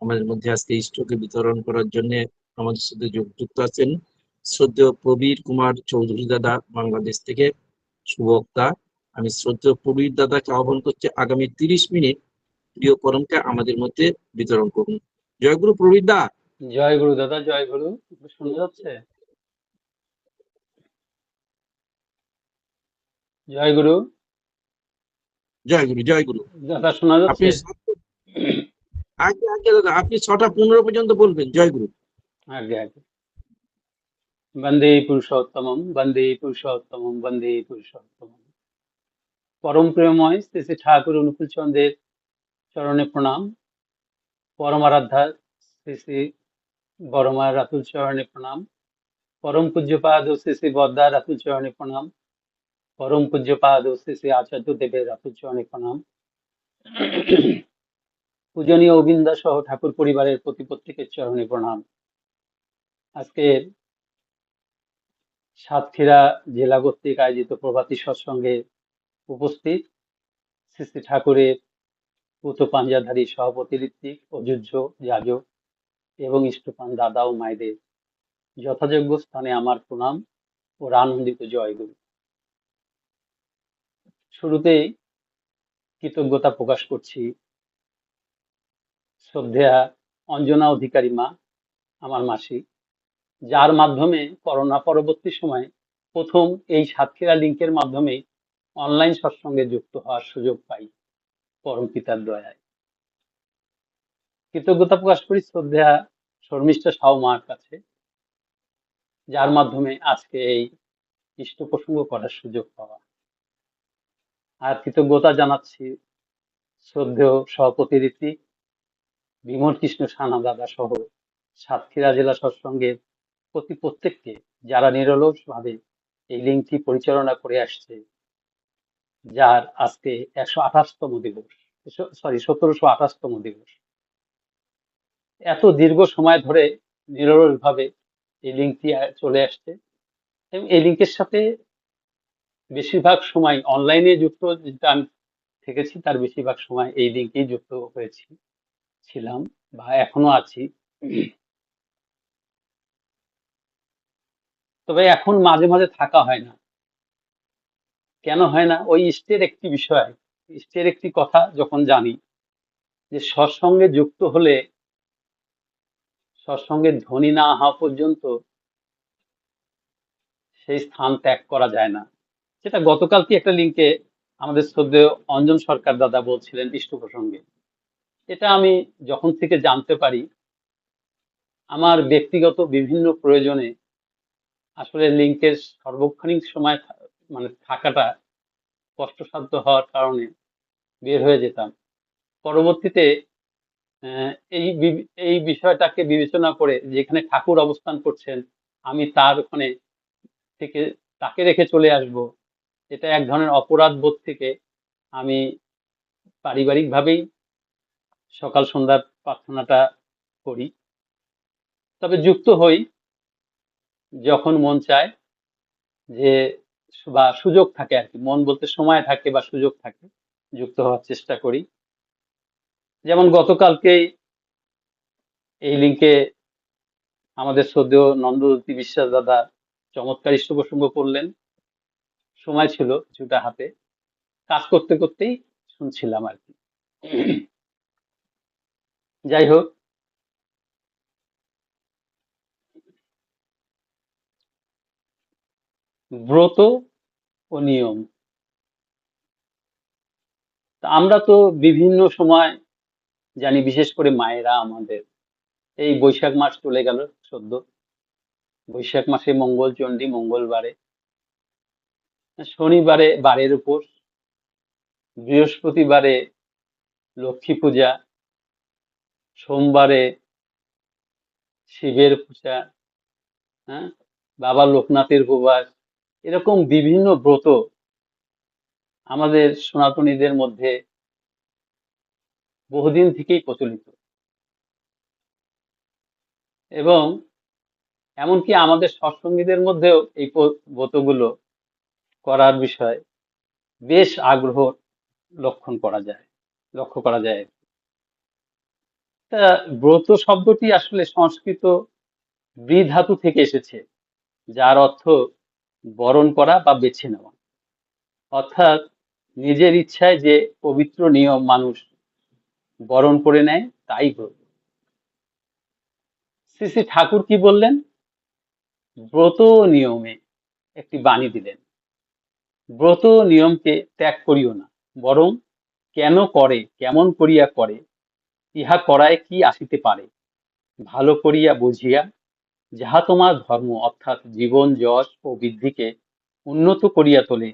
আমাদের মধ্যে আজকে ইষ্টকে বিতরণ করার জন্য আমাদের সাথে যুক্ত আছেন শ্রদ্ধেয় প্রবীর কুমার চৌধুরী দাদা, বাংলাদেশ থেকে সুবক্তা। আমি শ্রদ্ধেয় প্রবীর দাদাকে আহ্বান করছি আগামী 30 মিনিট প্রিয় পরমকে আমাদের মধ্যে বিতরণ করুন। জয়গুরু প্রবীর দা। জয় গুরু দাদা, জয় গুরু। শোনা যাচ্ছে? জয় গুরু। জয়গুরু জয়গুরু। দাদা শোনা আপনি যাচ্ছে? আগে আগে দাদা, আপনি 6টা 15 পর্যন্ত বলবেন। জয়গুরু। আগে আগে। বন্দে পুরুষোত্তমম, বন্দে পুরুষোত্তমম, বন্দে পুরুষোত্তমম। পরম প্রেমময় শ্রী শ্রী ঠাকুর অনুকূল চন্দ্রের চরণে প্রণাম। পরমারাধ্যা শ্রী শ্রী বড়মার রাতুল চরণে প্রণাম। পরম পূজ্যপাদ শ্রী শ্রী বদ্দার রাতুল চরণে প্রণাম। পরম পূজ্যপাদ শ্রী শ্রী আচার্য দেবের রাতুল চরণে প্রণাম। পূজনীয় অবিন্দা সহ ঠাকুর পরিবারের প্রতি প্রত্যেকের চরণে প্রণাম। আজকের সাতক্ষীরা জেলা কর্তৃক আয়োজিত প্রভাতী সৎসঙ্গে উপস্থিত শ্রী শ্রী ঠাকুরের পুত পাঞ্জাধারী সভাপতি ঋত্বিক, অযুজ্য, যাজক এবং ইষ্টপান দাদা ও মায়েদের যথাযোগ্য স্থানে আমার প্রণাম ও আনন্দিত জয়গুরু। শুরুতেই কৃতজ্ঞতা প্রকাশ করছি শ্রদ্ধেয়া অঞ্জনা অধিকারী মা, আমার মাসি, যার মাধ্যমে করোনা পরবর্তী সময়ে প্রথম এই সাতক্ষীরা লিঙ্কের মাধ্যমে অনলাইন সৎসঙ্গে যুক্ত হওয়ার সুযোগ পাই পরম পিতার দয়ায়। কৃতজ্ঞতা প্রকাশ করি শ্রদ্ধেয়া শর্মিষ্ঠা সাউ মার কাছে, যার মাধ্যমে আজকে এই ইষ্ট প্রসঙ্গ করার সুযোগ পাওয়া। আর কৃতজ্ঞতা জানাচ্ছি শ্রদ্ধেয় সভাপতি ঋত্বিক, বিমল কৃষ্ণ সানা দাদা সহ সাতক্ষীরা জেলা সৎসঙ্গের প্রতি প্রত্যেককে, যারা নিরলস ভাবে এই লিঙ্কটি পরিচালনা করে আসছে, যার আজকে 128তম দিবস, 1728তম দিবস। এত দীর্ঘ সময় ধরে নিরলস ভাবে এই লিঙ্কটি চলে আসছে এবং এই লিঙ্কের সাথে বেশিরভাগ সময় অনলাইনে যুক্ত যেটা আমি থেকেছি, তার বেশিরভাগ সময় এই লিঙ্কেই যুক্ত হয়েছি, ছিলাম বা এখনো আছি। তবে এখন মাঝে মাঝে থাকা হয় না। কেন হয় না? ওই ইষ্টের একটি বিষয়, ইষ্টের একটি কথা যখন জানি যে সৎসঙ্গে যুক্ত হলে সৎসঙ্গের ধ্বনি না হওয়া পর্যন্ত সেই স্থান ত্যাগ করা যায় না। সেটা গতকাল কি একটা লিঙ্কে আমাদের শ্রদ্ধেয় অঞ্জন সরকার দাদা বলছিলেন ইষ্ট প্রসঙ্গে। এটা আমি যখন থেকে জানতে পারি, আমার ব্যক্তিগত বিভিন্ন প্রয়োজনে আসলে লিঙ্কের সর্বক্ষণিক সময় মানে থাকাটা কষ্টসাধ্য হওয়ার কারণে বের হয়ে যেতাম। পরবর্তীতে এই বিষয়টাকে বিবেচনা করে, যেখানে ঠাকুর অবস্থান করছেন, আমি তার ওখানে থেকে তাকে রেখে চলে আসব, এটা এক ধরনের অপরাধ বোধ থেকে আমি পারিবারিক ভাবেই সকাল সন্ধ্যার প্রার্থনাটা করি। তবে যুক্ত হই যখন মন চায়, যে বা সুযোগ থাকে আর কি, মন বলতে সময় থাকে বা সুযোগ থাকে, যুক্ত হওয়ার চেষ্টা করি। যেমন গতকালকেই এই লিঙ্কে আমাদের শ্রদ্ধেয় নন্দজ্যোতি বিশ্বাস দাদা চমৎকার ইষ্ট প্রসঙ্গ করলেন। সময় ছিল কিছুটা হাতে, কাজ করতে করতেই শুনছিলাম আর কি। যাই হোক, ব্রত ও নিয়ম, আমরা তো বিভিন্ন সময় জানি, বিশেষ করে মায়েরা আমাদের, এই বৈশাখ মাস চলে গেল সদ্য, বৈশাখ মাসে মঙ্গল চণ্ডী মঙ্গলবারে, শনিবারে বারের উপোস, বৃহস্পতিবারে লক্ষ্মী পূজা, সোমবারে শিবের পূজা, হ্যাঁ, বাবা লোকনাথের উপবাস, এরকম বিভিন্ন ব্রত আমাদের সনাতনীদের মধ্যে বহুদিন থেকেই প্রচলিত। এবং এমনকি আমাদের সৎসঙ্গীদের মধ্যেও এই ব্রতগুলো করার বিষয় বেশ আগ্রহ লক্ষ্য করা যায়। তা ব্রত শব্দটি আসলে সংস্কৃত ব্রি ধাতু থেকে এসেছে, যার অর্থ বরণ করা বা বেছে নেওয়া। অর্থাৎ নিজের ইচ্ছায় যে পবিত্র নিয়ম মানুষ বরণ করে নেয় তাই ব্রত। শ্রী শ্রী ঠাকুর কি বললেন? ব্রত নিয়মে একটি বাণী দিলেন, ব্রত নিয়মকে ত্যাগ করিও না, বরং কেন করে, কেমন করিয়া করে, ইহা করায় কি আসিতে পারে, ভালো করিয়া বুঝিয়া যাহা তোমার ধর্ম অর্থাৎ জীবন যশ ও বৃদ্ধিকে উন্নত করিয়া তোলে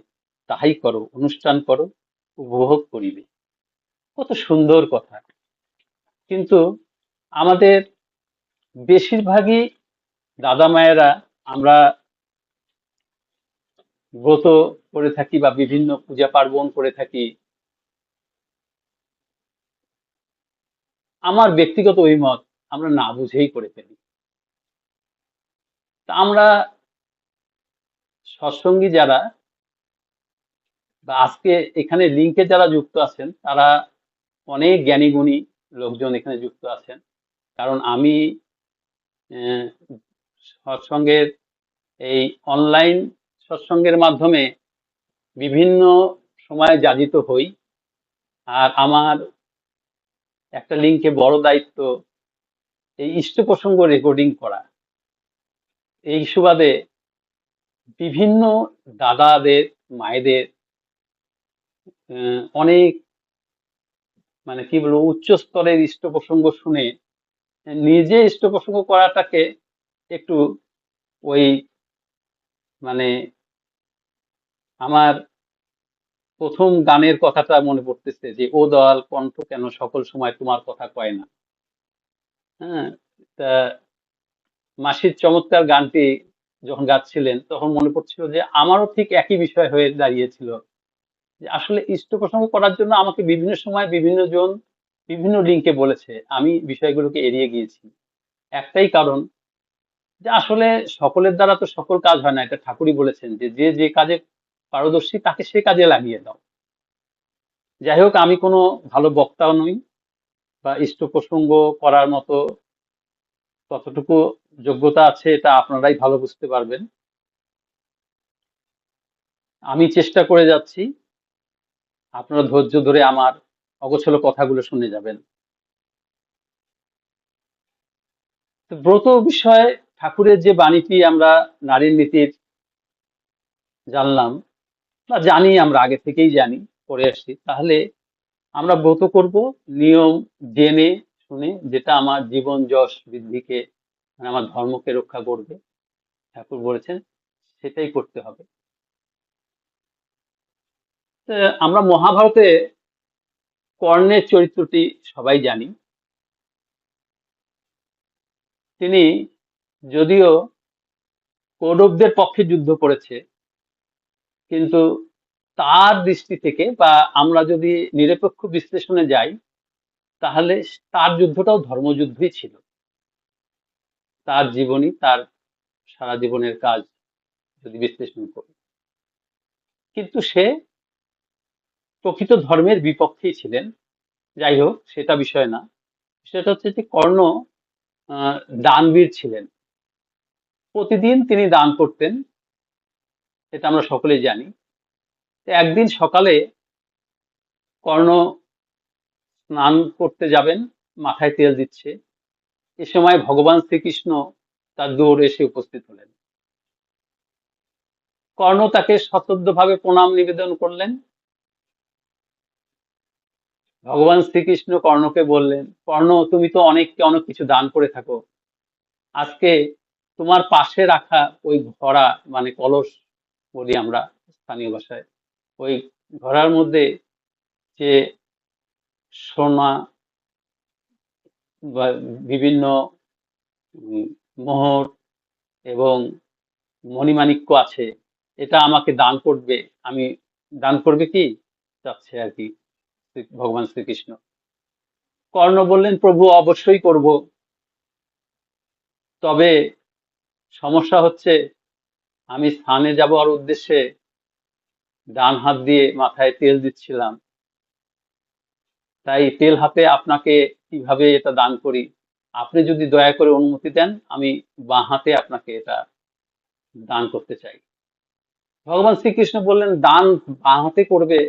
তাহাই করো, অনুষ্ঠান করো, উপভোগ করিবে। কত সুন্দর কথা। কিন্তু আমাদের বেশিরভাগই দাদা মায়েরা আমরা ব্রত করে থাকি বা বিভিন্ন পূজা পার্বণ করে থাকি, আমার ব্যক্তিগত অভিমত, আমরা না বুঝেই করে ফেলি। তা আমরা সৎসঙ্গী যারা বা আজকে এখানে লিঙ্কে যারা যুক্ত আছেন, তারা অনেক জ্ঞানী গুণী লোকজন এখানে যুক্ত আছেন। কারণ আমি আহ, সৎসঙ্গের এই অনলাইন সৎসঙ্গের মাধ্যমে বিভিন্ন সময়ে যাজিত হই। আর আমার একটা লিঙ্কে বড় দায়িত্ব এই ইষ্ট প্রসঙ্গ রেকর্ডিং করা। এই সুবাদে বিভিন্ন দাদাদের, মায়েদের অনেক মানে কি বলবো উচ্চ স্তরের ইষ্ট প্রসঙ্গ শুনে নিজে ইষ্ট প্রসঙ্গ করাটাকে একটু ওই মানে আমার প্রথম গানের কথাটা মনে পড়তেছে যে, ও দয়াল কণ্ঠ কেন সকল সময় তোমার কথা কয় না। হ্যাঁ, তা মাসির চমৎকার গানটি যখন গাচ্ছিলেন তখন মনে পড়ছিল যে আমারও ঠিক একই বিষয় হয়ে দাঁড়িয়েছিল, যে আসলে ইষ্ট প্রসঙ্গ করার জন্য আমাকে বিভিন্ন সময় বিভিন্ন জন বিভিন্ন লিঙ্কে বলেছে, আমি বিষয়গুলোকে এড়িয়ে গিয়েছি। একটাই কারণ, যে আসলে সকলের দ্বারা তো সকল কাজ হয় না। এটা ঠাকুরই বলেছেন যে যে যে কাজে পারদর্শী তাকে সে কাজে লাগিয়ে দাও। যাই হোক, আমি কোনো ভালো বক্তাও নই বা ইষ্ট প্রসঙ্গ করার মতো কতটুকু যোগ্যতা আছে এটা আপনারাই ভালো বুঝতে পারবেন। আমি চেষ্টা করে যাচ্ছি, আপনারা ধৈর্য ধরে আমার অগোছালো কথাগুলো শুনে যাবেন। তো ব্রত বিষয়ে ঠাকুরের যে বাণীটি আমরা নারীর নীতির জানলাম বা জানি, আমরা আগে থেকেই জানি, পড়ে আসছি, তাহলে আমরা ব্রত করব নিয়ম জেনে শুনে, যেটা আমার জীবন যশ বৃদ্ধিকে মানে আমার ধর্মকে রক্ষা করবে, ঠাকুর বলেছেন সেটাই করতে হবে। তো আমরা মহাভারতে কর্ণের চরিত্রটি সবাই জানি। তিনি যদিও কৌরবদের পক্ষে যুদ্ধ করেছে, কিন্তু তার দৃষ্টি থেকে বা আমরা যদি নিরপেক্ষ বিশ্লেষণে যাই, তাহলে তার যুদ্ধটাও ধর্মযুদ্ধই ছিল। তার জীবনী, তার সারা জীবনের কাজ যদি বিশ্লেষণ করি, কিন্তু সে প্রকৃত ধর্মের বিপক্ষেই ছিলেন। যাই হোক, সেটা বিষয় না। সেটা হচ্ছে যে কর্ণ আহ, দানবীর ছিলেন, প্রতিদিন তিনি দান করতেন, এটা আমরা সকলেই জানি। তো একদিন সকালে কর্ণ স্নান করতে যাবেন, মাথায় তেল দিচ্ছে, এ সময় ভগবান শ্রীকৃষ্ণ তার দৌড়ে এসে উপস্থিত হলেন। কর্ণ তাকে সশ্রদ্ধভাবে প্রণাম নিবেদন করলেন। ভগবান শ্রীকৃষ্ণ কর্ণকে বললেন, কর্ণ, তুমি তো অনেককে অনেক কিছু দান করে থাকো, আজকে তোমার পাশে রাখা ওই ঘড়া মানে কলস বলি আমরা স্থানীয় ভাষায়, ওই ঘড়ার মধ্যে যে সোনা বা বিভিন্ন উম, মোহর এবং মণিমাণিক্য আছে, এটা আমাকে দান করবে। আমি দান করবে কি চাচ্ছে আর কি ভগবান শ্রীকৃষ্ণ। কর্ণ বললেন, প্রভু অবশ্যই করব, তবে সমস্যা হচ্ছে আমি স্থানে যাওয়ার উদ্দেশ্যে ডান হাত দিয়ে মাথায় তেল দিচ্ছিলাম, তাই তেল হাতে আপনাকে কিভাবে এটা দান করি, আপনি যদি দয়া করে অনুমতি দেন, আমি বাঁ হাতে আপনাকে এটা দান করতে চাই। ভগবান শ্রীকৃষ্ণ বললেন, দান বাঁ হাতে করবে,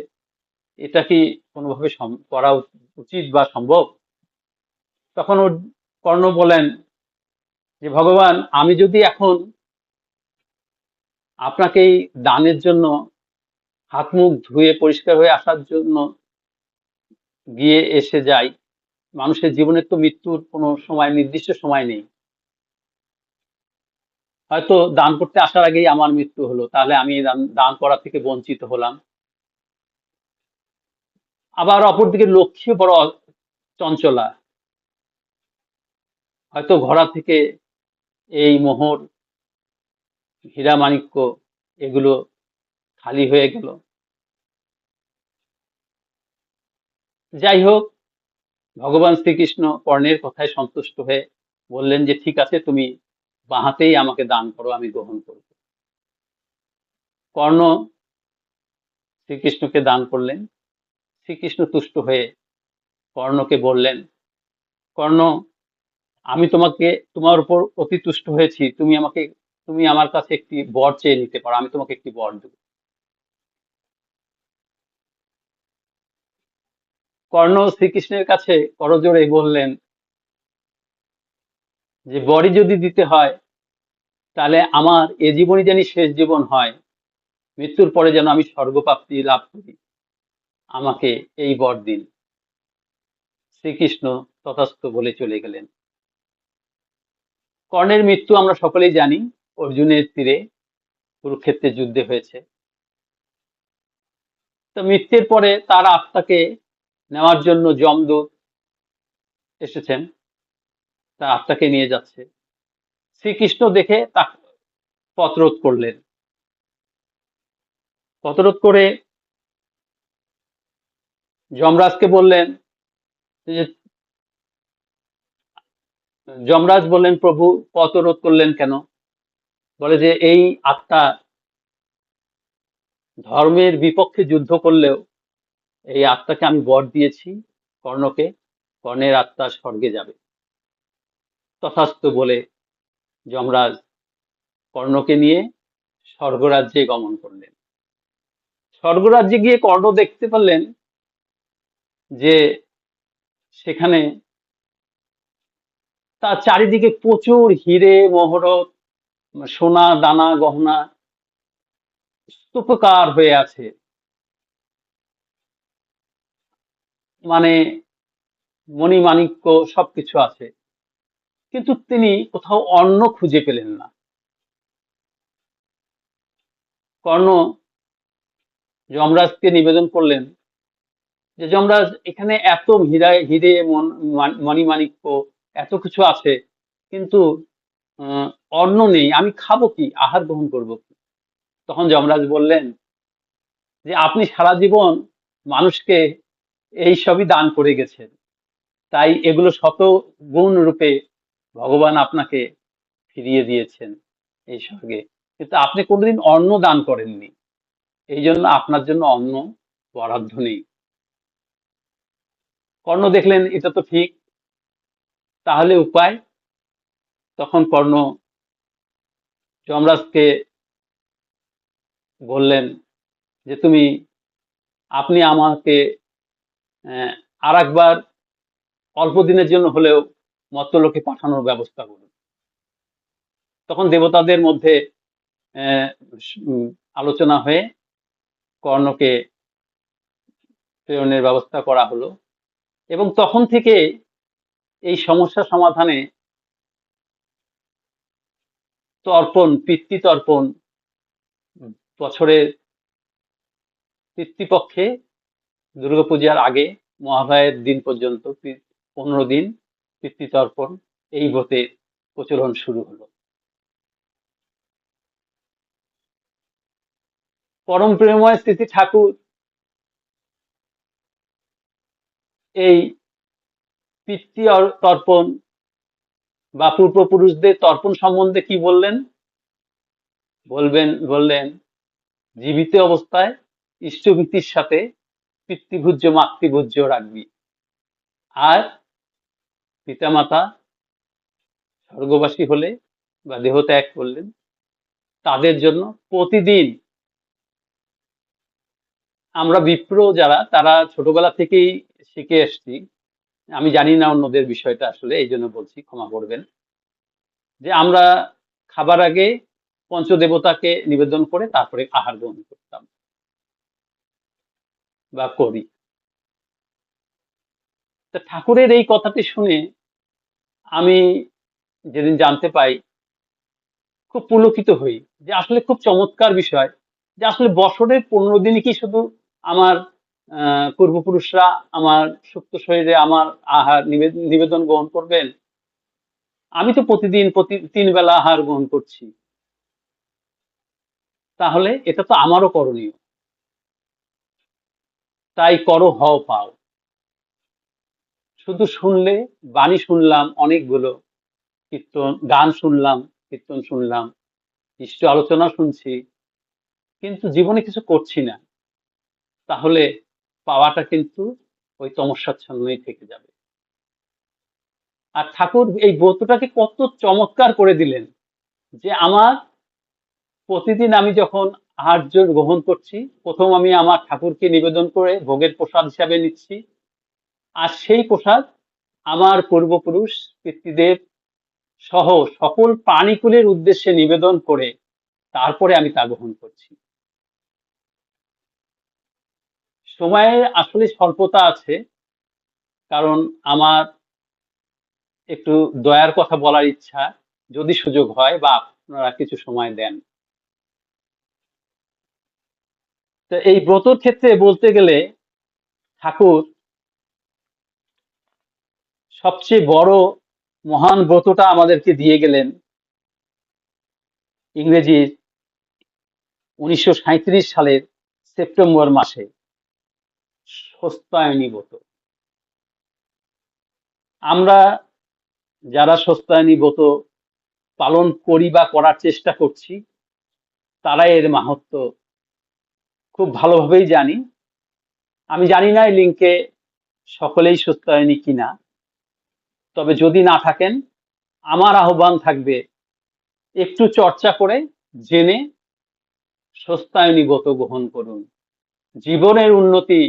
এটা কি কোনোভাবে করা উচিত বা সম্ভব? তখন কর্ণ বলেন যে, ভগবান, আমি যদি এখন আপনাকে এই দানের জন্য হাত মুখ ধুয়ে পরিষ্কার হয়ে আসার জন্য গিয়ে এসে যাই, মানুষের জীবনের তো মৃত্যুর কোনো সময়, নির্দিষ্ট সময় নেই। হয়তো দান করতে আসার আগেই আমার মৃত্যু হলো, তাহলে আমি এই দান করা থেকে বঞ্চিত হলাম। আবার অপরদিকে লক্ষ্মী বড় চঞ্চলা, হয়তো ঘোড়া থেকে এই মোহর, হীরা মাণিক্য এগুলো খালি হয়ে গেল। যাই হোক, ভগবান শ্রীকৃষ্ণ কর্ণের কথায় সন্তুষ্ট হয়ে বললেন যে, ঠিক আছে, তুমি বাঁ হাতেই আমাকে দান করো, আমি গ্রহণ করব। কর্ণ শ্রীকৃষ্ণকে দান করলেন। শ্রীকৃষ্ণ তুষ্ট হয়ে কর্ণকে বললেন, কর্ণ, আমি তোমার উপর অতি তুষ্ট হয়েছি, তুমি আমার কাছে একটি বর চেয়ে নিতে পারো, আমি তোমাকে একটি বর দেব। কর্ণ শ্রীকৃষ্ণের কাছে করজোড়ে বললেন যে, বরই যদি দিতে হয়, তাহলে আমার এ জীবনই যেন শেষ জীবন হয়, মৃত্যুর পরে যেন আমি স্বর্গপ্রাপ্তি লাভ করি, আমাকে এই বর দিন। শ্রীকৃষ্ণ তথাস্তু বলে চলে গেলেন। কর্ণের মৃত্যু আমরা সকলেই জানি, অর্জুনের তীরে কুরুক্ষেত্রের যুদ্ধে হয়েছে। তো মৃত্যুর পরে তার আত্মাকে নেওয়ার জন্য যমদূত এসেছেন, তার আত্মাকে নিয়ে যাচ্ছে। শ্রীকৃষ্ণ দেখে তা পথরোধ করলেন। পথরোধ করে যমরাজকে বললেন যে, যমরাজ বললেন, প্রভু পথরোধ করলেন কেন? বলে যে, এই আত্মা ধর্মের বিপক্ষে যুদ্ধ করলেও এই আত্মাকে আমি বর দিয়েছি কর্ণকে, কর্ণের আত্মা স্বর্গে যাবে। তথাস্তু বলে যমরাজ কর্ণকে নিয়ে স্বর্গরাজ্যে গমন করলেন। স্বর্গরাজ্যে গিয়ে কর্ণ দেখতে পেলেন যে সেখানে তার চারিদিকে প্রচুর হিরে মহরত, সোনা দানা গহনা স্তূপকার হয়ে আছে। মানে মণিমাণিক্য সবকিছু আছে, কিন্তু তিনি কোথাও অন্ন খুঁজে পেলেন না। কর্ণ যমরাজকে নিবেদন করলেন যে, যমরাজ, এখানে এত হিরে মণিমাণিক্য এত কিছু আছে, কিন্তু অন্ন নেই, আমি খাবো কি, আহার গ্রহণ করবো কি? তখন যমরাজ বললেন যে, আপনি সারা জীবন মানুষকে এই সবই দান করে গেছেন, তাই এগুলো শত গুণ রূপে ভগবান আপনাকে ফিরিয়ে দিয়েছেন এই স্বর্গে, কিন্তু আপনি কোনোদিন অন্ন দান করেননি, এই জন্য আপনার জন্য অন্ন বরাদ্দ নেই। কর্ণ দেখলেন এটা তো ঠিক, তাহলে উপায়? তখন কর্ণ যমরাজকে বললেন যে, আপনি আমাকে আর একবার অল্প দিনের জন্য হলেও মর্ত্যলোকে পাঠানোর ব্যবস্থা করুন। তখন দেবতাদের মধ্যে আলোচনা হয়ে কর্ণকে প্রেরণের ব্যবস্থা করা হলো, এবং তখন থেকে এই সমস্যা সমাধানে পিতৃতর্পণ বছরের পিতৃপক্ষে দুর্গাপূজার আগে মহালয়ের দিন পর্যন্ত 15 দিন পিতৃতর্পণ, এই ব্রতের প্রচলন শুরু হলো। পরম প্রেমময় স্থিতি ঠাকুর এই পিতৃ তর্পণ বা পূর্বপুরুষদের তর্পণ সম্বন্ধে কি বললেন? বললেন, জীবিত অবস্থায় ইষ্টভীতির সাথে পিতৃভূজ্য মাতৃভূজ্য রাখবি, আর পিতামাতা স্বর্গবাসী হলে বা দেহত্যাগ করলেন, তাদের জন্য প্রতিদিন আমরা বিপ্র যারা, তারা ছোটবেলা থেকেই শিখে এসছি, আমি জানি না অন্যদের বিষয়টা আসলে, এই জন্য বলছি, ক্ষমা করবেন, যে আমরা খাবার আগে পঞ্চদেবতাকে নিবেদন করে তারপরে আহার গ্রহণ করতাম বা করি। তা ঠাকুরের এই কথাটি শুনে আমি যেদিন জানতে পাই, খুব পুলকিত হই যে আসলে খুব চমৎকার বিষয়, যে আসলে বছরের 15 দিনই কি শুধু আমার পূর্বপুরুষরা আমার সুপ্ত শরীরে আমার আহার নিবেদন গ্রহণ করবেন? আমি তো প্রতিদিন প্রতি 3 বেলা আহার গ্রহণ করছি, তাহলে এটা তো আমারও করণীয়। তাই করো হও পাও। শুধু শুনলে, বাণী শুনলাম অনেকগুলো, কীর্তন গান শুনলাম, কীর্তন শুনলাম, ইষ্ট আলোচনা শুনছি, কিন্তু জীবনে কিছু করছি না, তাহলে পাওয়াটা কিন্তু ওই তমস্যাচ্ছন্নই থেকে যাবে। আর ঠাকুর এই ব্রতটাকে কত চমৎকার করে দিলেন, যে আমার প্রতিদিন আমি যখন আহার্য গ্রহণ করছি, প্রথম আমি আমার ঠাকুরকে নিবেদন করে ভোগের প্রসাদ হিসাবে নিচ্ছি, আর সেই প্রসাদ আমার পূর্বপুরুষ পিতৃদেব সহ সকল প্রাণীকুলের উদ্দেশ্যে নিবেদন করে তারপরে আমি তা গ্রহণ করছি। সময়ের আসলে স্বল্পতা আছে, কারণ আমার একটু দয়ার কথা বলার ইচ্ছা, যদি সুযোগ হয় বা আপনারা কিছু সময় দেন। তো এই ব্রতর ক্ষেত্রে বলতে গেলে ঠাকুর সবচেয়ে বড় মহান ব্রতটা আমাদেরকে দিয়ে গেলেন ইংরেজির 1937 সালের সেপ্টেম্বর মাসে, স্বস্তায়নী ব্রত। আমরা যারা স্বস্তায়নী ব্রত পালন করি বা করার চেষ্টা করছি, তারা এর মাহাত্ম্য খুব ভালোভাবেই জানি। আমি জানি না এই লিঙ্কে সকলেই স্বস্তায়নী কিনা, তবে যদি না থাকেন, আমার আহ্বান থাকবে একটু চর্চা করে জেনে স্বস্তায়নী ব্রত গ্রহণ করুন। জীবনের উন্নতি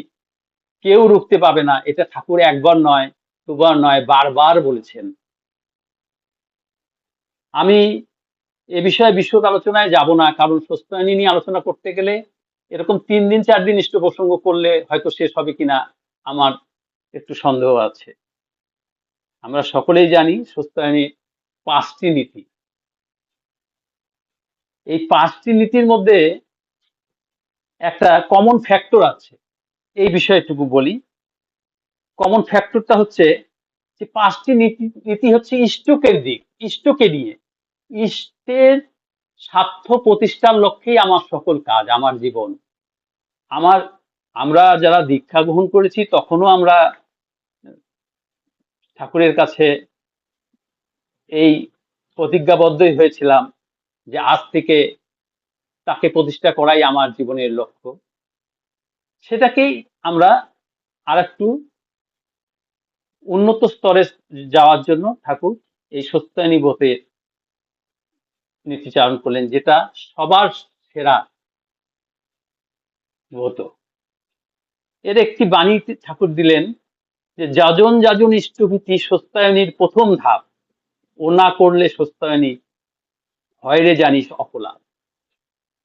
কেউ রুখতে পাবে না, এটা ঠাকুর একবার নয়, দুবার নয়, বারবার বলেছেন। আমি এ বিষয়ে বিশদ আলোচনায় যাব না, কারণ স্বস্তায়নী নিয়ে আলোচনা করতে গেলে এরকম 3 দিন 4 দিন ইষ্ট প্রসঙ্গ করলে হয়তো শেষ হবে কিনা আমার একটু সন্দেহ আছে। আমরা সকলেই জানি স্বস্তায়নী 5টি নীতি। এই 5টি নীতির মধ্যে একটা কমন ফ্যাক্টর আছে, এই বিষয়টুকু বলি। কমন ফ্যাক্টরটা হচ্ছে যে 5টি নীতি হচ্ছে ইষ্টকের দিক, ইষ্টকে নিয়ে, ইষ্টের স্বার্থ প্রতিষ্ঠার লক্ষ্যেই আমার সকল কাজ, আমার জীবন। আমরা যারা দীক্ষা গ্রহণ করেছি তখনও আমরা ঠাকুরের কাছে এই প্রতিজ্ঞাবদ্ধই হয়েছিলাম যে আজ থেকে তাকে প্রতিষ্ঠা করাই আমার জীবনের লক্ষ্য। সেটাকেই আমরা আরেকটু উন্নত স্তরে যাওয়ার জন্য ঠাকুর এই সত্যায়নী ব্রতের নীতিচারণ করলেন, যেটা সবার সেরা ব্রত। এর একটি বাণী ঠাকুর দিলেন যে যাজন যাজন ইষ্টভীতি সত্যায়নীর প্রথম ধাপ, ও না করলে সত্যায়নী হয় রে জানিস অপলাপ।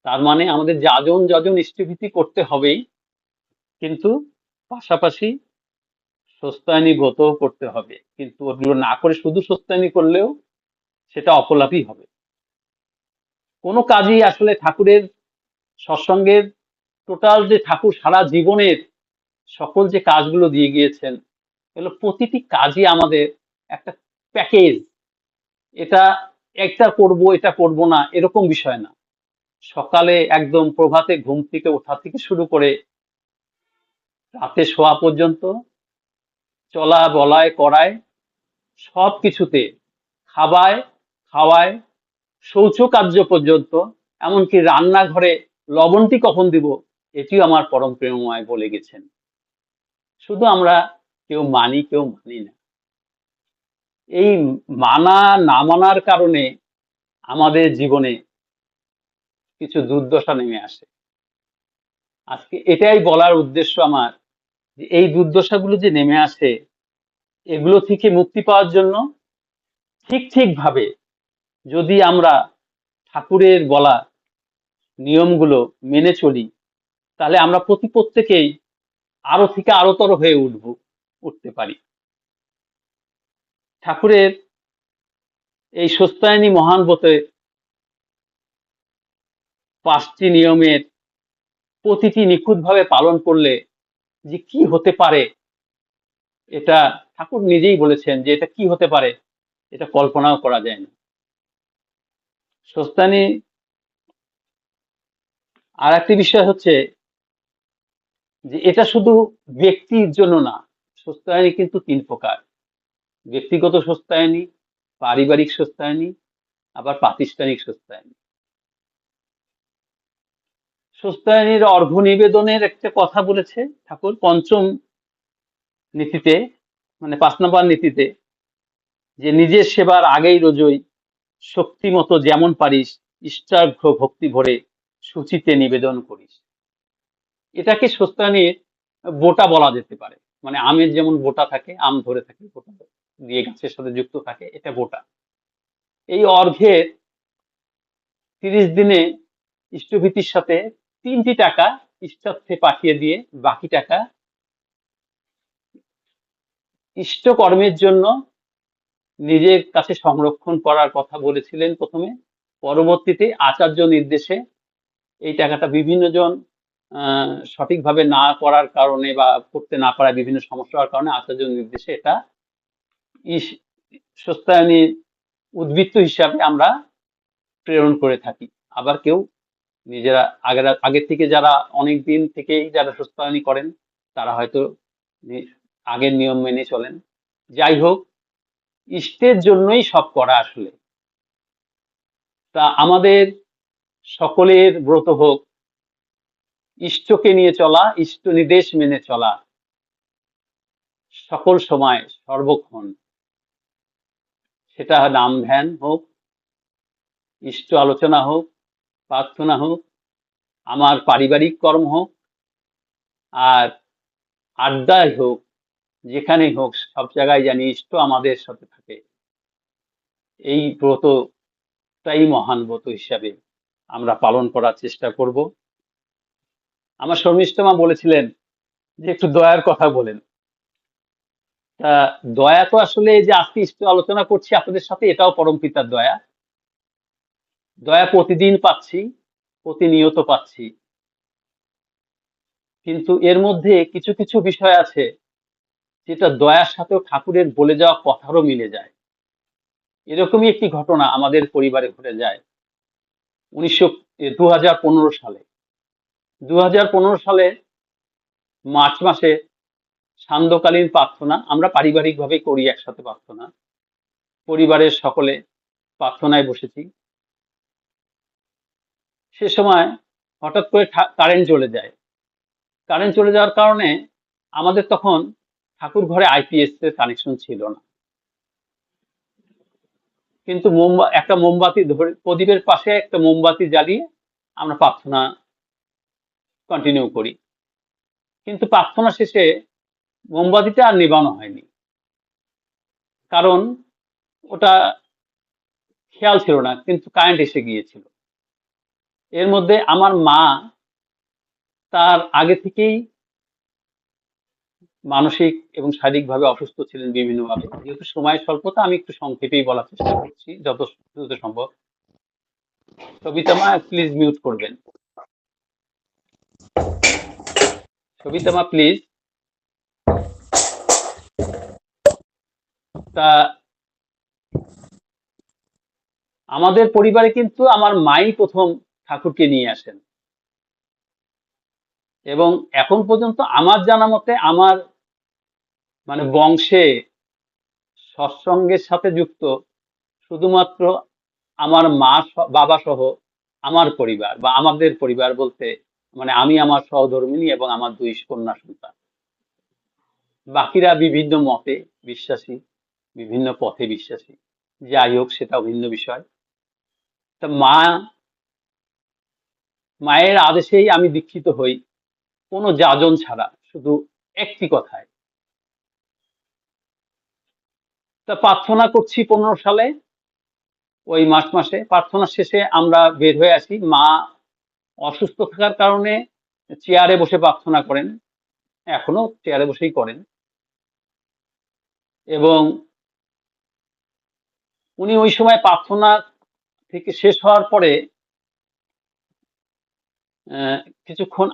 তার মানে আমাদের যাজন যাজন ইষ্টভীতি করতে হবেই, কিন্তু পাশাপাশি সত্যায়নী ব্রতও করতে হবে, কিন্তু ওগুলো না করে শুধু সত্যায়নী করলেও সেটা অপলাপই হবে। কোনো কাজই আসলে ঠাকুরের সৎসঙ্গের টোটাল যে ঠাকুর সারা জীবনের সকল যে কাজগুলো দিয়ে গিয়েছেন, এগুলো প্রতিটি কাজই আমাদের একটা প্যাকেজ। এটা একটা করব, এটা করব না, এরকম বিষয় না। সকালে একদম প্রভাতে ঘুম থেকে ওঠা থেকে শুরু করে রাতে শোয়া পর্যন্ত, চলা বলায় করায়, সব কিছুতে, খাবায় খাওয়ায়, শৌচ কার্য পর্যন্ত, এমনকি রান্নাঘরে লবণটি কখন দিব এটিও আমার পরম প্রেমময় বলে গেছেন। শুধু আমরা কেউ মানি কেউ মানি না। এই মানা না মানার কারণে আমাদের জীবনে কিছু দুর্দশা নেমে আসে। আজকে এটাই বলার উদ্দেশ্য আমার, যে এই দুর্দশাগুলো যে নেমে আসে, এগুলো থেকে মুক্তি পাওয়ার জন্য ঠিক ভাবে যদি আমরা ঠাকুরের বলা নিয়মগুলো মেনে চলি, তাহলে আমরা প্রত্যেকেই আরো থেকে আরোতর হয়ে উঠতে পারি। ঠাকুরের এই সত্যায়নী মহান ব্রতে 5টি নিয়মের প্রতিটি নিখুঁতভাবে পালন করলে যে কি হতে পারে, এটা ঠাকুর নিজেই বলেছেন যে এটা কি হতে পারে, এটা কল্পনাও করা যায় না। সত্যায়নী আর একটি বিষয় হচ্ছে যে এটা শুধু ব্যক্তির জন্য না, সত্যায়নী কিন্তু 3 প্রকার: ব্যক্তিগত সত্যায়নী, পারিবারিক সত্যায়নী, আবার প্রাতিষ্ঠানিক সত্যায়নী। সত্যায়নীর অর্ঘ্য নিবেদনের একটা কথা বলেছে ঠাকুর পঞ্চম নীতিতে, মানে 5 নম্বর নীতিতে, যে নিজের সেবার আগেই রোজই শক্তি মতো যেমন পারিস ইষ্টার্ঘ্য ভক্তি ভরে সূচিতে নিবেদন করিস। এটাকে সত্যায়নীর বোটা বলা যেতে পারে। মানে আমের যেমন বোটা থাকে, আম ধরে থাকে, বোটা দিয়ে গাছের সাথে যুক্ত থাকে, এটা বোটা। এই অর্ঘ্যের 30 দিনে ইষ্টভীতির সাথে 3টি টাকা ইষ্টার্থে পাঠিয়ে দিয়ে বাকি টাকা ইষ্টকর্মের জন্য নিজের কাছে সংরক্ষণ করার কথা বলেছিলেন প্রথমে। পরবর্তীতে আচার্য নির্দেশে এই টাকাটা বিভিন্ন জন সঠিকভাবে না করার কারণে বা করতে না পারার বিভিন্ন সমস্যার কারণে আচার্য নির্দেশে এটা সত্যায়নী উদ্বৃত্ত হিসাবে আমরা প্রেরণ করে থাকি। আবার কেউ নিজেরা আগের থেকে যারা অনেক দিন থেকেই যারা সত্যায়নী করেন, তারা হয়তো আগের নিয়ম মেনে চলেন। যাই হোক, ইষ্টের জন্যই সব করা আসলে। তা আমাদের সকলের ব্রত হোক ইষ্টকে নিয়ে চলা, ইষ্ট নির্দেশ মেনে চলা, সকল সময় সর্বক্ষণ। সেটা নাম ধ্যান হোক, ইষ্ট আলোচনা হোক, প্রার্থনা হোক, আমার পারিবারিক কর্ম হোক, আর আড্ডায় হোক, যেখানেই হোক, সব জায়গায় জানি ইষ্ট আমাদের সাথে থাকে। এই ব্রতটাই মহান ব্রত হিসাবে আমরা পালন করার চেষ্টা করব। আমার শর্মিষ্ঠ মা বলেছিলেন যে একটু দয়ার কথা বলেন। তা দয়া তো আসলে যে আজকে ইষ্ট আলোচনা করছি আপনাদের সাথে, এটাও পরম পিতার দয়া। দয়া প্রতিদিন পাচ্ছি, প্রতিনিয়ত পাচ্ছি, কিন্তু এর মধ্যে কিছু বিষয় আছে যেটা দয়ার সাথেও ঠাকুরের বলে যাওয়া কথারও মিলে যায়। এরকমই একটি ঘটনা আমাদের পরিবারে ঘটে যায় 2015 সালে। 2015 সালে মার্চ মাসে সান্ধ্যকালীন প্রার্থনা আমরা পারিবারিকভাবে করি, একসাথে প্রার্থনা, পরিবারের সকলে প্রার্থনায় বসেছি। সে সময় হঠাৎ করে কারেন্ট চলে যায়। কারেন্ট চলে যাওয়ার কারণে আমাদের তখন ঠাকুর ঘরে আইপিএস এর কানেকশন ছিল না, কিন্তু একটা মোমবাতি ধরে প্রদীপের পাশে একটা মোমবাতি জ্বালিয়ে আমরা প্রার্থনা কন্টিনিউ করি। কিন্তু প্রার্থনা শেষে মোমবাতিটা আর নেভানো হয়নি, কারণ ওটা খেয়াল ছিল না, কিন্তু কারেন্ট এসে গিয়েছিল। এর মধ্যে আমার মা তার আগে থেকেই মানসিক এবং শারীরিকভাবে অসুস্থ ছিলেন বিভিন্নভাবে। যেহেতু সময় স্বল্পতা, আমি একটু সংক্ষেপেই বলার চেষ্টা করছি যত দ্রুত সম্ভব। সবিতা মা প্লিজ মিউট করবেন। সবিতা মা প্লিজ। তা আমাদের পরিবারে কিন্তু আমার মাই প্রথম ঠাকুরকে নিয়ে আসেন, এবং এখন পর্যন্ত আমার জানা মতে আমার মানে বংশে সৎসঙ্গের সাথে যুক্ত শুধুমাত্র আমার মা বাবা সহ আমার পরিবার, বা আমাদের পরিবার বলতে মানে আমি, আমার সহধর্মিণী এবং আমার 2 কন্যা সন্তান। বাকিরা বিভিন্ন মতে বিশ্বাসী, বিভিন্ন পথে বিশ্বাসী। যাই হোক, সেটা ভিন্ন বিষয়। তা মায়ের আদেশেই আমি দীক্ষিত হই, কোনো যাজন ছাড়া, শুধু একটি কথায়। তা প্রার্থনা করছি 15 সালে, ওই মার্চ মাসে প্রার্থনা শেষে আমরা বের হয়ে আসি। মা অসুস্থ থাকার কারণে চেয়ারে বসে প্রার্থনা করেন, এখনো চেয়ারে বসেই করেন। এবং উনি ওই সময় প্রার্থনা থেকে শেষ হওয়ার পরে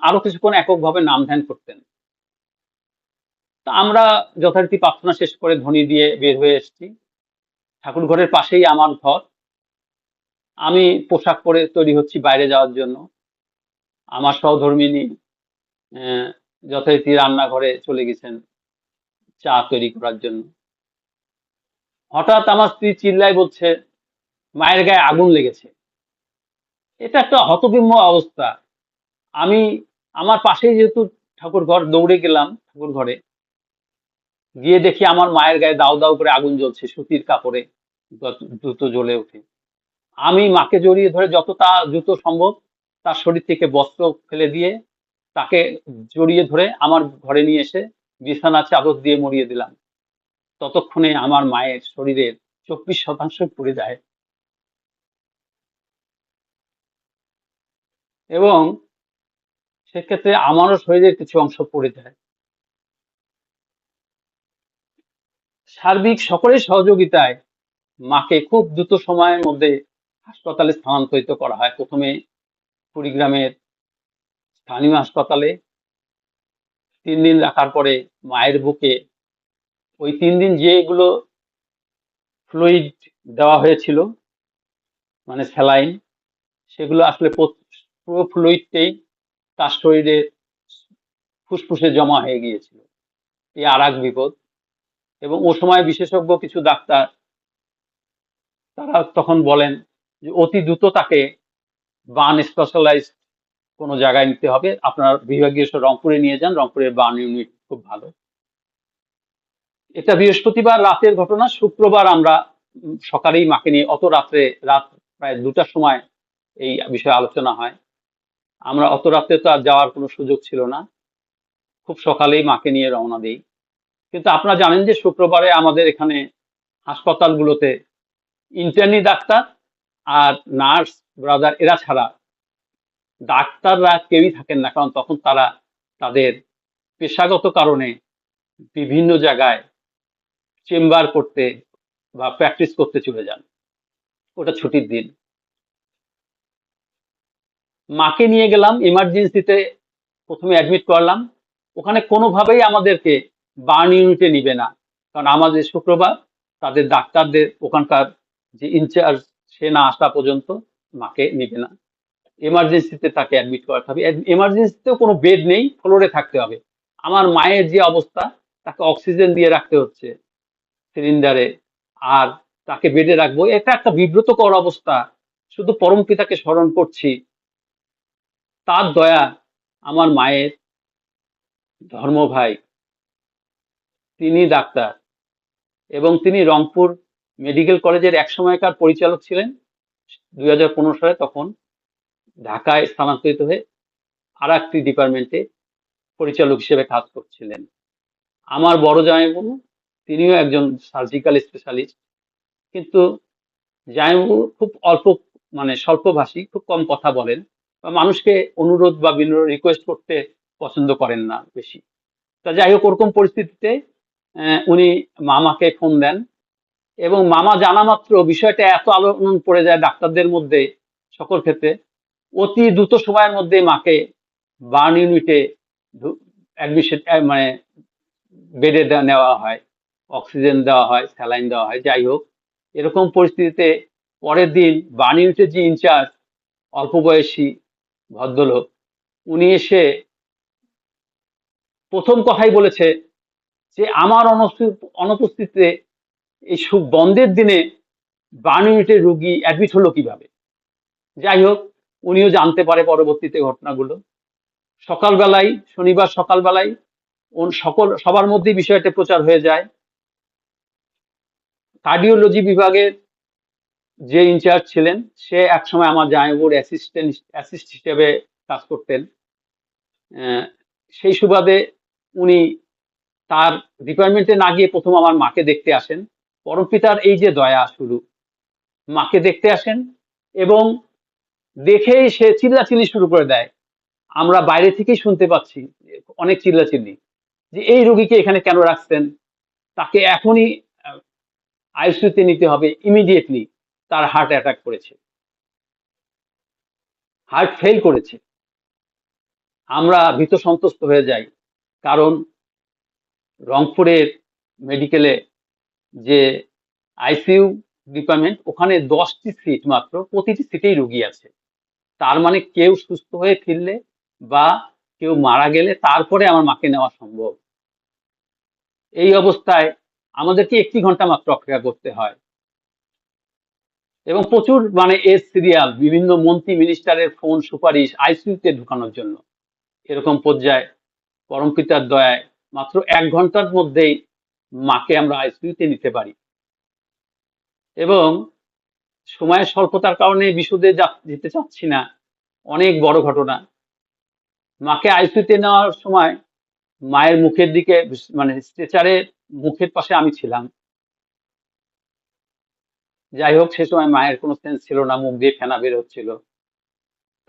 আরো কিছুক্ষণ এককভাবে নাম ধ্যান করতেন। তা আমরা যথারীতি প্রার্থনা শেষ করে ধ্বনি দিয়ে বের হয়ে এসেছি। ঠাকুর ঘরের পাশেই আমার ঘর। আমি পোশাক পরে তৈরি হচ্ছি বাইরে যাওয়ার জন্য। আমার সহধর্মিণী যথারীতি রান্নাঘরে চলে গেছেন চা তৈরি করার জন্য। হঠাৎ আমার স্ত্রী চিল্লায় বলছে, মায়ের গায়ে আগুন লেগেছে। এটা একটা হতবিম্ব অবস্থা। আমি আমার পাশেই যেহেতু ঠাকুর ঘর, দৌড়ে গেলাম ঠাকুর ঘরে, গিয়ে দেখি আমার মায়ের গায়ে দাউ দাউ করে আগুন জ্বলছে, সুতির কাপড়ে দ্রুত জ্বলে ওঠে। আমি মাকে জড়িয়ে ধরে যতটা দ্রুত সম্ভব তার শরীর থেকে বস্ত্র ফেলে দিয়ে তাকে জড়িয়ে ধরে আমার ঘরে নিয়ে এসে বিছানা চাদর দিয়ে মুড়িয়ে দিলাম। ততক্ষণে আমার মায়ের শরীরের 24% পুড়ে যায় এবং সেক্ষেত্রে আমারও শরীরের কিছু অংশ পুড়ে যায়। সার্বিক সকলের সহযোগিতায় মাকে খুব দ্রুত সময়ের মধ্যে হাসপাতালে স্থানান্তরিত করা হয়। প্রথমে কুড়িগ্রামের স্থানীয় হাসপাতালে 3 দিন রাখার পরে মায়ের বুকে ওই 3 দিন যেগুলো ফ্লুইড দেওয়া হয়েছিল, মানে স্যালাইন, সেগুলো আসলে পুরো ফ্লুইডটাই তার শরীরে ফুসফুসে জমা হয়ে গিয়েছিল। এই আর এক বিপদ। এবং ও সময় বিশেষজ্ঞ কিছু ডাক্তার তারা তখন বলেন যে অতি দ্রুত তাকে বার্ন স্পেশালাইজড কোনো জায়গায় নিতে হবে, আপনার বিভাগীয় রংপুরে নিয়ে যান, রংপুরের বার্ন ইউনিট খুব ভালো। এটা বৃহস্পতিবার রাতের ঘটনা। শুক্রবার আমরা সকালেই মাকে নিয়ে, রাত প্রায় 2টার সময় এই বিষয়ে আলোচনা হয়। আমরা অত রাতে তো আর যাওয়ার কোনো সুযোগ ছিল না, খুব সকালেই মাকে নিয়ে রওনা দিই। কিন্তু আপনারা জানেন যে শুক্রবারে আমাদের এখানে হাসপাতালগুলোতে ইন্টার্নি ডাক্তার আর নার্স ব্রাদার এরা ছাড়া ডাক্তাররা কেউই থাকেন না, কারণ তখন তারা তাদের পেশাগত কারণে বিভিন্ন জায়গায় চেম্বার করতে বা প্র্যাকটিস করতে চলে যান। ওটা ছুটির দিন। মাকে নিয়ে গেলাম ইমার্জেন্সিতে, প্রথমে অ্যাডমিট করলাম। ওখানে কোনোভাবেই আমাদেরকে বার্ন ইউনিটে নিবে না, কারণ আমাদের শুক্রবার তাদের ডাক্তারদের ওখানকার যে ইনচার্জ সে না আসা পর্যন্ত মাকে নিবে না। এমার্জেন্সিতে তাকে অ্যাডমিট করাতে হবে। এমার্জেন্সিতেও কোনো বেড নেই, ফ্লোরে থাকতে হবে। আমার মায়ের যে অবস্থা, তাকে অক্সিজেন দিয়ে রাখতে হচ্ছে সিলিন্ডারে, আর তাকে বেডে রাখবো, এটা একটা বিব্রতকর অবস্থা। শুধু পরম পিতাকে স্মরণ করছি, তার দয়া। আমার মায়ের ধর্ম ভাই, তিনি ডাক্তার এবং তিনি রংপুর মেডিকেল কলেজের এক সময়কার পরিচালক ছিলেন। 2015 সালে তখন ঢাকায় স্থানান্তরিত হয়ে আর একটি ডিপার্টমেন্টে পরিচালক হিসেবে কাজ করছিলেন। আমার বড় জামাইবাবু, তিনিও একজন সার্জিক্যাল স্পেশালিস্ট, কিন্তু জামাইবাবু খুব অল্প, মানে স্বল্পভাষী, খুব কম কথা বলেন বা মানুষকে অনুরোধ বা রিকোয়েস্ট করতে পছন্দ করেন না বেশি। তা যাই হোক, ওরকম পরিস্থিতিতে উনি মামাকে ফোন দেন এবং মামা জানা মাত্র বিষয়টা এত আলোড়ন পড়ে যায় ডাক্তারদের মধ্যে, সকল ক্ষেত্রে অতি দ্রুত সময়ের মধ্যে মাকে বার্ন ইউনিটে অ্যাডমিশন, মানে বেডে নেওয়া হয়, অক্সিজেন দেওয়া হয়, স্যালাইন দেওয়া হয়। যাই হোক, এরকম পরিস্থিতিতে পরের দিন বার্ন ইউনিটের যে ইনচার্জ, অল্প বয়সী ভদ্রলোক, উনি এসে প্রথম কথাই বলেছে যে আমার অনুপস্থিতিতে এই বন্ধের দিনে বার্ন ইউনিটের রোগী অ্যাডমিট হলো কিভাবে। যাই হোক, উনিও জানতে পারে পরবর্তীতে ঘটনাগুলো। সকালবেলায়, শনিবার সকালবেলায় সবার মধ্যেই বিষয়টা প্রচার হয়ে যায়। কার্ডিওলজি বিভাগের যে ইনচার্জ ছিলেন সে একসময় আমার জামাইবাবুর অ্যাসিস্ট হিসেবে কাজ করতেন। সেই সুবাদে উনি তার ডিপার্টমেন্টে না গিয়ে প্রথম আমার মাকে দেখতে আসেন। পরমপিতার এই যে দয়া শুরু, মাকে দেখতে আসেন এবং দেখেই সে চিল্লাচিল্লি শুরু করে দেয়। আমরা বাইরে থেকেই শুনতে পাচ্ছি অনেক চিল্লাচিল্লি যে এই রোগীকে এখানে কেন রাখছেন, তাকে এখনই আইসিইউতে নিতে হবে, ইমিডিয়েটলি তার হার্ট অ্যাটাক করেছে, হার্ট ফেল করেছে। আমরা ভীত সন্ত্রস্ত হয়ে যাই, কারণ রংপুরের মেডিকেলে যে আইসিইউ ডিপার্টমেন্ট, ওখানে 10টি সিট মাত্র, প্রতিটি সিটেই রুগী আছে। তার মানে কেউ সুস্থ হয়ে ফিরলে বা কেউ মারা গেলে তারপরে আমার মাকে নেওয়া সম্ভব। এই অবস্থায় আমাদেরকে 1 ঘন্টা মাত্র অপেক্ষা করতে হয় এবং প্রচুর মানে এর সিরিয়াল, বিভিন্ন মন্ত্রী মিনিস্টারের ফোন সুপারিশ আইসিইউতে ঢুকানোর জন্য। এরকম পর্যায়ে পরমপিতার দয়ায় মাত্র 1 ঘন্টার মধ্যেই মাকে আমরা আইসিইউতে নিতে পারি এবং সময়ের স্বল্পতার কারণে বিশদে যেতে চাচ্ছি না। অনেক বড় ঘটনা। মাকে আইসিইউতে নেওয়ার সময় মায়ের মুখের দিকে মানে স্ট্রেচারের মুখের পাশে আমি ছিলাম। যাই হোক, সে সময় মায়ের কোনো সেন্স ছিল না, মুখ দিয়ে ফেনা বের হচ্ছিল।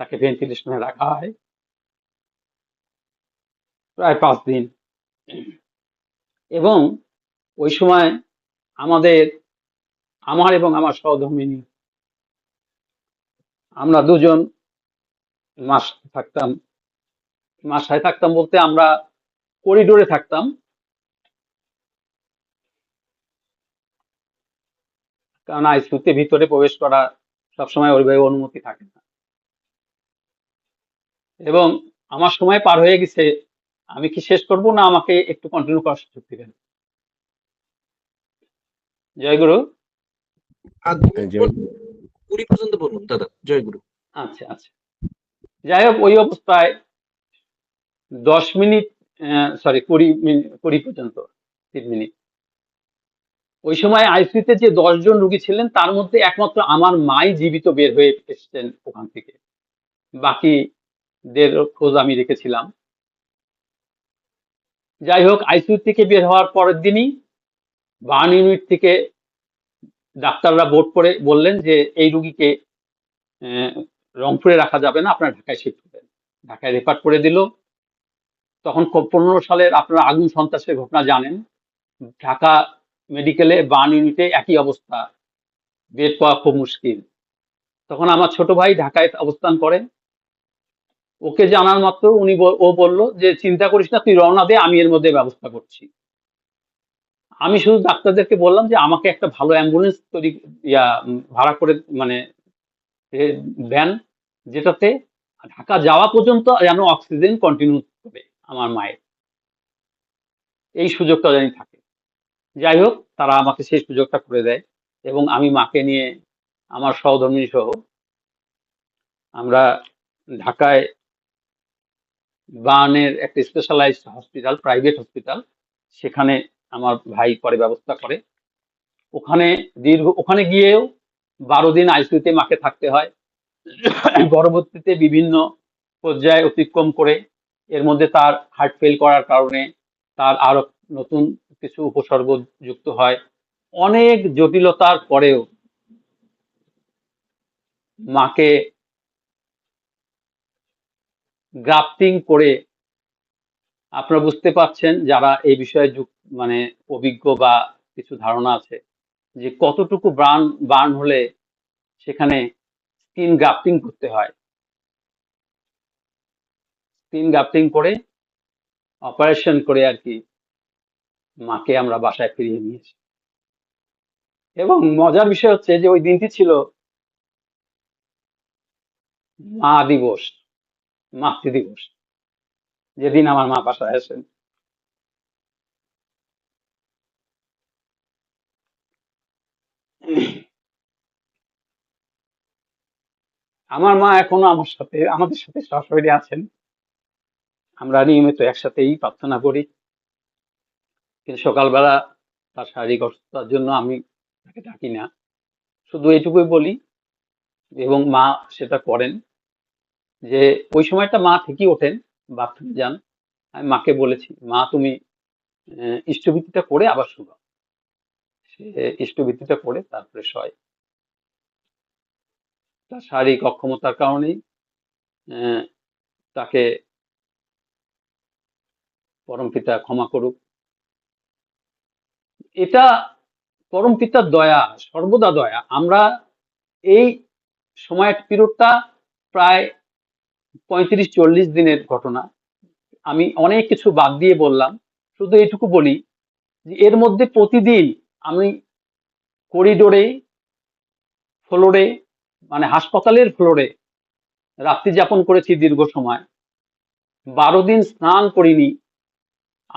তাকে ভেন্টিলেশনে রাখা হয় প্রায় 5 দিন এবং ওই সময় আমার এবং আমার সহধর্মিণী, আমরা দুজন বাসায় থাকতাম বলতে আমরা করিডোরে থাকতাম, কারণ আইসিইউতে ভিতরে প্রবেশ করা সবসময় ওইভাবে অনুমতি থাকে না। এবং আমার সময় পার হয়ে গেছে, আমি কি শেষ করব না আমাকে একটু কন্টিনিউ করার সুযোগ দিবেন? জয়গুরু। আর জয় 20 পর্যন্ত বলুন দাদা। জয় গুরু। আচ্ছা আচ্ছা, যাই হোক, ওই অবস্থায় 10 মিনিট, সরি 20 পর্যন্ত 3 মিনিট, ওই সময় আইসিইউতে যে 10 জন রুগী ছিলেন তার মধ্যে একমাত্র আমার মাই জীবিত বের হয়ে এসেছেন ওখান থেকে। বাকিদের খোঁজ আমি রেখেছিলাম। যাই হোক, আইসিইউ থেকে বের হওয়ার পরের দিনই বার্ন ইউনিট থেকে ডাক্তাররা বোর্ড করে বললেন যে এই রুগীকে রংপুরে রাখা যাবে না, আপনারা ঢাকায় শিফট করবেন। ঢাকায় রেফার করে দিল। তখন 15 সালের আপনারা আগুন সন্ত্রাসের ঘটনা জানেন। ঢাকা মেডিকেলে বার্ন ইউনিটে একই অবস্থা, বেড পাওয়া খুব মুশকিল। তখন আমার ছোট ভাই ঢাকায় অবস্থান করে। ওকে জানার মাত্র ও বলল যে চিন্তা করিস না, তুই রওনা দে, আমি এর মধ্যে ব্যবস্থা করছি। আমি শুধু ডাক্তারদেরকে বললাম যে আমাকে একটা ভালো অ্যাম্বুলেন্স ভাড়া করে মানে দেন, যেটাতে ঢাকা যাওয়া পর্যন্ত যেন অক্সিজেন কন্টিনিউ করে আমার মায়ের, এই সুযোগটা যেন থাকে। যাই হোক, তারা আমাকে সেই সুযোগটা করে দেয় এবং আমি মাকে নিয়ে আমার সহধর্মিণী সহ আমরা ঢাকায় বার্নের একটা স্পেশালাইজড হসপিটাল, প্রাইভেট হসপিটাল, সেখানে আমার ভাই পরে ব্যবস্থা করে। ওখানে গিয়েও 12 দিন আইসিইউতে মাকে থাকতে হয়। পরবর্তীতে বিভিন্ন পর্যায়ে অতিক্রম করে, এর মধ্যে তার হার্ট ফেল করার কারণে তার আরো নতুন কিছু উপসর্গ যুক্ত হয়। অনেক জটিলতার পরেও মাকে গ্রাফটিং করে, আপনারা বুঝতে পারছেন যারা এই বিষয়ে মানে অভিজ্ঞ বা কিছু ধারণা আছে, যে কতটুকু বার্ন হলে সেখানে স্কিন গ্রাফটিং করতে হয়। স্কিন গ্রাফটিং করে অপারেশন করে আর কি মাকে আমরা বাসায় ফিরিয়ে নিয়েছি। এবং মজার বিষয় হচ্ছে যে ওই দিনটি ছিল মা দিবস, মাতৃ দিবস, যেদিন আমার মা বাসায় আসেন। আমার মা এখনো আমাদের সাথে সশরীরে আছেন। আমরা নিয়মিত একসাথেই প্রার্থনা করি, কিন্তু সকালবেলা তার শারীরিক অসুস্থতার জন্য আমি তাকে ডাকি না, শুধু এটুকুই বলি, এবং মা সেটা করেন, যে ওই সময়টা মা ঠিকই ওঠেন, বাথরুমে যান। আমি মাকে বলেছি, মা তুমি ইষ্টভৃতিটা করে আবার শুনো। সে ইষ্টভৃতিটা করে তারপরে শয়। তার শারীরিক অক্ষমতার কারণেই আহ, তাকে পরমপিতা ক্ষমা করুক। এটা পরমপিতার দয়া, সর্বদা দয়া। আমরা এই সময়ের পিরিয়ডটা প্রায় 35-40 দিনের ঘটনা। আমি অনেক কিছু বাদ দিয়ে বললাম, শুধু এটুকু বলি যে এর মধ্যে প্রতিদিন আমি করিডোরে, ফ্লোরে, মানে হাসপাতালের ফ্লোরে রাত্রি যাপন করেছি দীর্ঘ সময়। 12 দিন স্নান করিনি।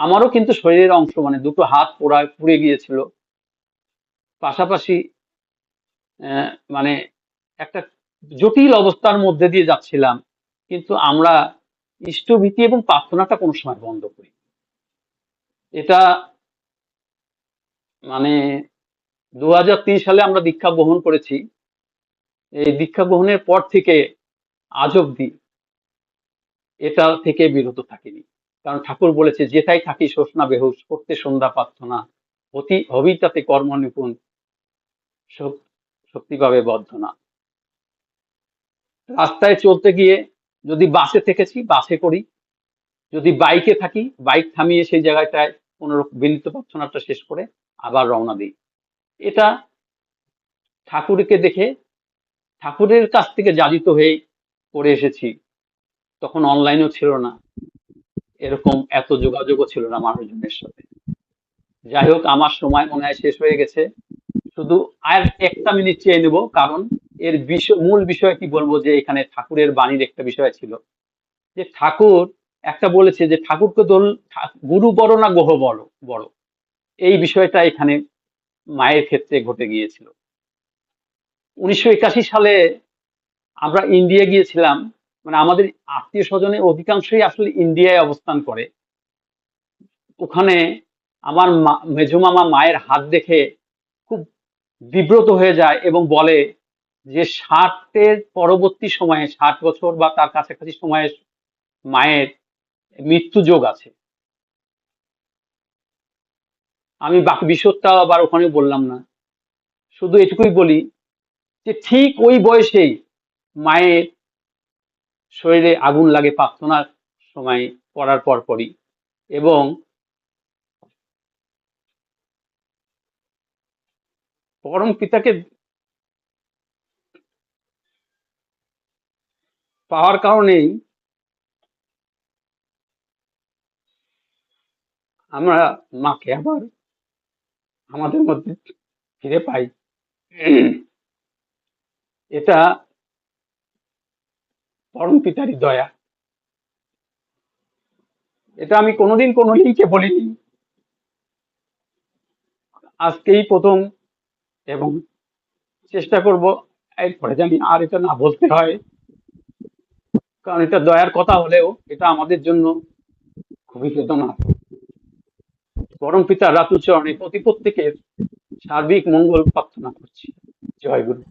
আমারও কিন্তু শরীরের অংশ, মানে দুটো হাত পুড়ে গিয়েছিল। পাশাপাশি মানে একটা জটিল অবস্থার মধ্যে দিয়ে যাচ্ছিলাম, কিন্তু আমরা ইষ্টভীতি এবং প্রার্থনাটা কোনো সময় বন্ধ করি। এটা মানে 2003 সালে আমরা দীক্ষা গ্রহণ করেছি। এই দীক্ষা গ্রহণের পর থেকে আজ অব্দি এটা থেকে বিরত থাকিনি। কারণ ঠাকুর বলেছে, যেথায় থাকি শোষণা বেহুশ, করতে সন্ধ্যা প্রার্থনা, অতি হবেই তাতে কর্ম নিপুণ, শক্তি পাবে বর্ধনা। রাস্তায় চলতে গিয়ে যদি বাসে থেকেছি, বাসে করি। যদি বাইকে থাকি, বাইক থামিয়ে সেই জায়গাটায় কোনো বিনীত প্রার্থনাটা শেষ করে আবার রওনা দিই। এটা ঠাকুরকে দেখে, ঠাকুরের কাছ থেকে যাজিত হয়ে করে এসেছি। তখন অনলাইনও ছিল না, এরকম এত যোগাযোগও ছিল না মানুষজনের সাথে। যাই হোক, আমার সময় মনে হয় শেষ হয়ে গেছে। শুধু আর একটা মিনিট চেয়ে নেব, কারণ এর মূল বিষয় কি বলবো, যে এখানে ঠাকুরের বাণীর একটা বিষয় ছিল, যে ঠাকুর একটা বলেছে যে ঠাকুরকে গুরু বড় না গ্রহ বড় বড়, এই বিষয়টা এখানে মায়ের ক্ষেত্রে ঘটে গিয়েছিল। 1981 সালে আমরা ইন্ডিয়া গিয়েছিলাম। মানে আমাদের আত্মীয় স্বজনের অধিকাংশই আসলে ইন্ডিয়ায় অবস্থান করে। ওখানে আমার মেজো মামা মায়ের হাত দেখে খুব বিব্রত হয়ে যায় এবং বলে যে 60-এর পরবর্তী সময়ে, 60 বছর বা তার কাছাকাছি সময়ে মায়ের মৃত্যু যোগ আছে। আমি বাকি বিশদটা আবার ওখানে বললাম না, শুধু এটুকুই বলি যে ঠিক ওই বয়সেই মায়ের শরীরে আগুন লাগে প্রার্থনার সময়, করার পরপরই। এবং পরম পিতাকে পাওয়ার কারণেই আমরা মাকে আবার আমাদের মধ্যে ফিরে পাই। এটা পরম পিতারই দয়া। এটা আমি কোনোদিন কোনো লিঙ্কে বলিনি, আজকেই প্রথম। এবং চেষ্টা করব এরপরে জানি আর এটা না বলতে হয়, কারণ এটা দয়ার কথা হলেও এটা আমাদের জন্য খুবই বেদনা। পরম পিতা রাতুল চরণে প্রত্যেকের সার্বিক মঙ্গল প্রার্থনা করছি। জয় গুরু।